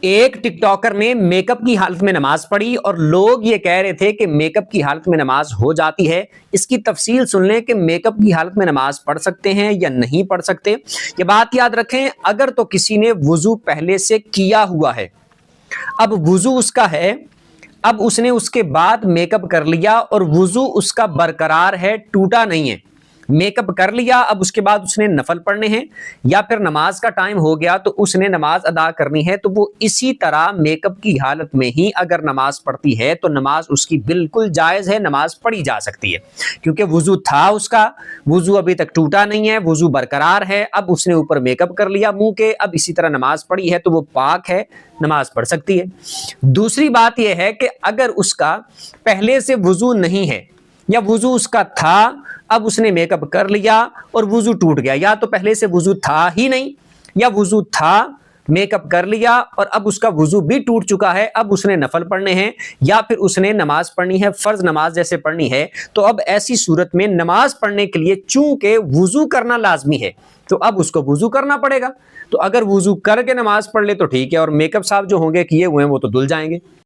ایک ٹک ٹاکر نے make up کی حالت میں نماز پڑھی اور لوگ یہ کہہ رہے تھے کہ میک اپ کی حالت میں نماز ہو جاتی ہے۔ اس کی تفصیل سن لیں کہ میک اپ کی حالت میں نماز پڑھ سکتے ہیں یا نہیں پڑھ سکتے۔ یہ بات یاد رکھیں، اگر تو کسی نے وضو پہلے سے کیا ہوا ہے، اب وضو اس کا ہے، اب اس نے اس کے بعد میک اپ کر لیا اور وضو اس کا برقرار ہے، ٹوٹا نہیں ہے، میک اپ کر لیا، اب اس کے بعد اس نے نفل پڑھنے ہیں یا پھر نماز کا ٹائم ہو گیا تو اس نے نماز ادا کرنی ہے، تو وہ اسی طرح میک اپ کی حالت میں ہی اگر نماز پڑھتی ہے تو نماز اس کی بالکل جائز ہے، نماز پڑھی جا سکتی ہے، کیونکہ وضو تھا اس کا، وضو ابھی تک ٹوٹا نہیں ہے، وضو برقرار ہے، اب اس نے اوپر میک اپ کر لیا منہ کے، اب اسی طرح نماز پڑھی ہے تو وہ پاک ہے، نماز پڑھ سکتی ہے۔ دوسری بات یہ ہے کہ اگر اس کا پہلے سے وضو نہیں ہے یا وضو اس کا تھا، اب اس نے میک اپ کر لیا اور وضو ٹوٹ گیا، یا تو پہلے سے وضو تھا ہی نہیں یا وضو تھا، میک اپ کر لیا اور اب اس کا وضو بھی ٹوٹ چکا ہے، اب اس نے نفل پڑھنے ہیں یا پھر اس نے نماز پڑھنی ہے، فرض نماز جیسے پڑھنی ہے، تو اب ایسی صورت میں نماز پڑھنے کے لیے چونکہ وضو کرنا لازمی ہے تو اب اس کو وضو کرنا پڑے گا۔ تو اگر وضو کر کے نماز پڑھ لے تو ٹھیک ہے، اور میک اپ صاحب جو ہوں گے کیے ہوئے ہیں وہ تو دھل جائیں گے۔